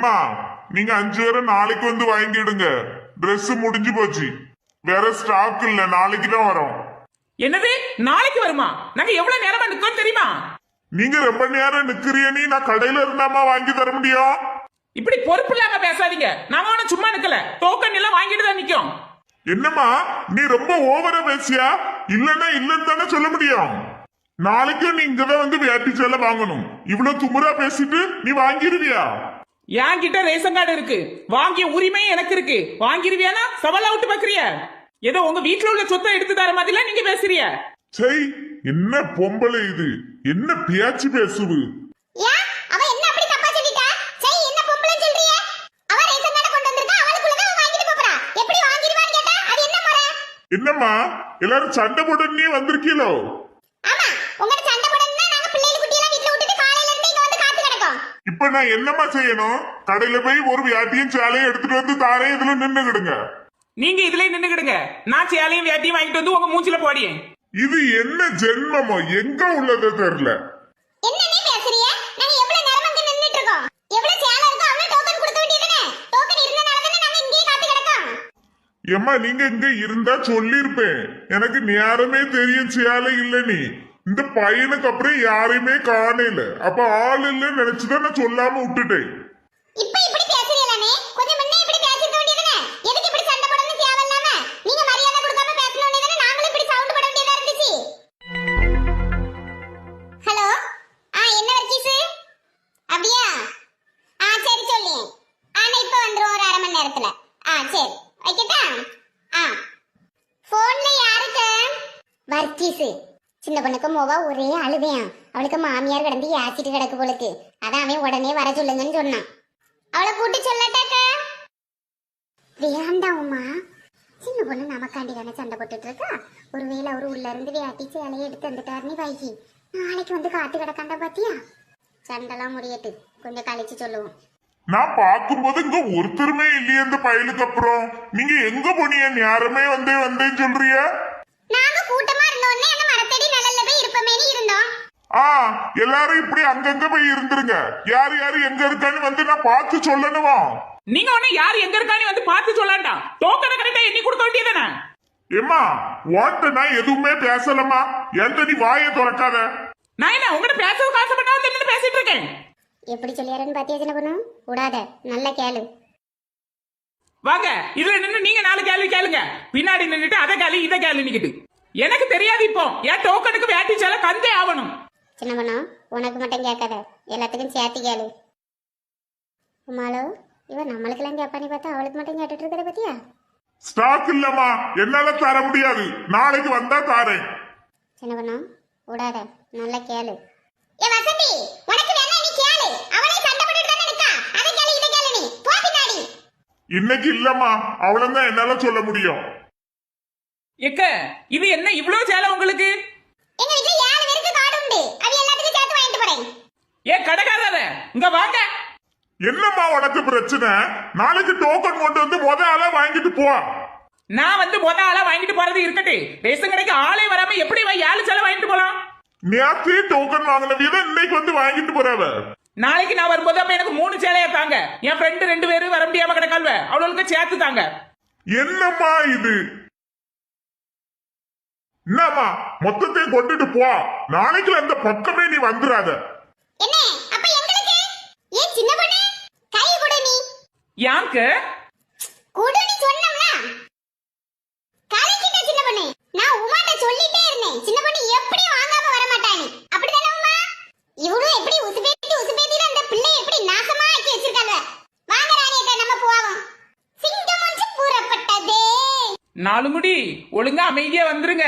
எம்மா நீங்க 5 பேரும் நாளைக்கு வந்து வாங்கிடுங்க. Dress முடிஞ்சு போச்சு. வேற ஸ்டாக் இல்ல, நாளைக்கு தான் வரும். என்னது நாளைக்கு வருமா? நாங்க எவ்வளவு நேரமா நிக்கோம் தெரியுமா? நீங்க ரொம்ப நேரம் நிக்கிறீனி, நான் கடையில இருந்தாமா வாங்கி தர முடியும்? இப்படி பொறுப்பு இல்லாம பேசாதீங்க. நாங்க ஒன்னும் சும்மா நிக்கல, டோக்கன் எல்லாம் வாங்கிட்டு தான் நிக்கோம். என்னம்மா நீ ரொம்ப ஓவரா பேசியா? இல்லன்னா இல்லன்னு தானே சொல்ல முடியும். நாளைக்கும் நீ இங்கதான் வந்து வேட்டி சேலை வாங்கணும். இவ்வளவு துமுறா பேசிட்டு நீ வாங்கிருவியா? என்கிட்ட ரேஷன் கார்டு இருக்கு, வாங்கிய உரிமையும் எனக்கு இருக்கு. வாங்கிருவியானா சவாலா விட்டு பாக்குறிய? ஏதோ உங்க வீட்டுல உள்ள சொத்தை எடுத்து தர மாதிரிலாம் நீங்க பேசுறிய. சை, என்ன பொம்பளை இது? என்ன பேச்சு பேசுது? என்னம்மா எல்லாரும் சண்டை போட நீ வந்திருக்கீங்களோ? இப்ப நான் என்னம்மா செய்யணும்? கடையில போய் ஒரு வியாட்டியும் சேலையும் எடுத்துட்டு வந்து தாரே, இதுல நின்னுகிடுங்க. நீங்க இதுல நின்னுகிடுங்க, நான் சேலையும் வியாட்டியும் வாங்கிட்டு வந்து உங்க மூஞ்சில போடியேன். இது என்ன ஜென்மமோ, எங்க உள்ளதோ தெரியல. எம்மா நீங்க இங்க இருந்தா சொல்லிருப்பேன். எனக்கு நேரமே தெரியும் சேலை இல்ல. நீ இந்த பையனுக்கு அப்புறம் யாரையுமே காணல. அப்ப ஆள் இல்ல நினைச்சுதான் நான் சொல்லாம விட்டுட்டேன். சின்ன பொண்ணுக்கு மோவா ஒரே அழுவையான். அவளுக்கு மாமியார் கிடந்து ஏசிட்டு கிடக்கு போலுக்கு. அதான் அவன் உடனே வர சொல்லுங்கன்னு சொன்னான். அவளை கூட்டி சொல்லட்டாக்க வேண்டாம்மா. சின்ன பொண்ணு நமக்காண்டி தானே சண்டை போட்டுட்டு இருக்கா. ஒருவேளை அவரு உள்ள இருந்து வேட்டி சேலையை எடுத்து வந்துட்டாருன்னு வைகி, நாளைக்கு வந்து காத்து கிடக்காண்டா பாத்தியா? சண்டைலாம் முடியட்டு, கொஞ்சம் கழிச்சு சொல்லுவோம். நான் பாக்கும்போது இங்க ஒருத்தருமே இல்லையே இந்த பயலுக்கு அப்புறம். நீங்க எங்க போனீங்க? யாருமே வந்தேன்னு சொல்றிய? நாங்க கூட்டமா இருந்தோன்னே அந்த மரத்தடி நிழல்ல போய் இருப்பமேனி இருந்தோம். எல்லாரும் இப்படி அங்கங்க போய் இருந்துருங்க. யாரு யாரு எங்க இருக்கான்னு வந்து நான் பார்த்து சொல்லணுமா? நீங்க ஒண்ணு யாரு எங்க இருக்கான்னு வந்து பார்த்து சொல்லண்டா. டோக்கனை கரெக்டா எண்ணி கொடுக்க வேண்டியதானே? ஏமா வாட்ட நான் எதுவுமே பேசலமா. எந்த நீ வாயை திறக்காத. நான் என்ன உங்ககிட்ட பேசவும் காசப்பட்டா வந்து பேசிட்டு இருக்கேன். எப்படி சொல்லியாருன்னு பாத்தியா சின்ன பொண்ணு? விடாத, நல்ல கேளு. வாங்க இதுல நின்று நீங்க 4 கேள்வி கேளுங்க. பின்னாடி நின்றுட்டு அதை கேள்வி இதை கேள்வி நிக்கிட்டு எனக்கு தெரியாது. இப்போ என் டோக்கனுக்கு வேட்டி சேலை கந்தே ஆகணும். சின்ன பொண்ணு உனக்கு மட்டும் கேட்காத, எல்லாத்துக்கும் சேர்த்து கேளு. உமாலோ இவன் நம்மளுக்கெல்லாம் கேப்பானி பார்த்தா அவளுக்கு மட்டும் கேட்டுட்டு இருக்கத பத்தியா? ஸ்டாக் இல்லம்மா, என்னால தர முடியாது. நாளைக்கு வந்தா தாரேன். சின்ன பொண்ணு விடாத, நல்ல கேளு. ஏ வசந்தி, உனக்கு வேணா நீ கேளு. அவளே சண்டை போட்டுட்டு தான நிக்கா. அதை கேளு இதை கேளு, நீ போ பின்னாடி. இன்னைக்கு இல்லம்மா, அவ்வளவுதான் என்னால சொல்ல முடியும். எக்க இது என்ன இவ்வளவு சேலை உங்களுக்கு? எங்க வீட்ல 7 பேருக்கு கார்டு உண்டு. அது எல்லாத்துக்கும் சேர்த்து வாங்கிட்டு போறேன். ஏ கடைக்காரரே இங்க வாங்க. என்னம்மா உனக்கு பிரச்சனை? நாளைக்கு டோக்கன் கொண்டு வந்து முத ஆளா வாங்கிட்டு போ. நான் வந்து முத ஆளா வாங்கிட்டு போறது இருக்கட்டு. ரேஷன் கடைக்கு ஆளே வராம எப்படி 7 சேலை வாங்கிட்டு போலாம்? நேத்து டோக்கன் வாங்கின வீதம் இன்னைக்கு வந்து வாங்கிட்டு போறவ. நாளைக்கு நான் வரும்போது அப்ப எனக்கு 3 சேலையா தாங்க. என் ஃப்ரெண்டு 2 பேரும் வர முடியாம கிடக்கால்வ, அவளுக்கு சேர்த்து தாங்க. என்னம்மா இது? என்னம்மா மொத்தத்தையும் கொண்டுட்டு போ. நாளைக்கு அந்த பக்கமே நீ வந்துடாத. என்ன அப்ப எங்களுக்கு? ஏ சின்ன பொண்ணு கை கொடு நீ. யாருக்கு கொடு நீ சொன்னம்னா? கலைக்கிட்ட சின்ன பொண்ணு. நான் உமாட்ட சொல்லிட்டே இருந்தேன். சின்ன பொண்ணு எப்படி வாங்காம வர மாட்டானே. அப்படிதானே உமா? இவளு எப்படி உசுபேத்தில அந்த பிள்ளை எப்படி நாசமா ஆக்கி வச்சிருக்காங்க. வாங்க ராணியக்கா நம்ம போவோம். சிங்கம் ஒன்று கூறப்பட்டதே. 4 முடி ஒழுங்கா அமைதியா வந்துருங்க.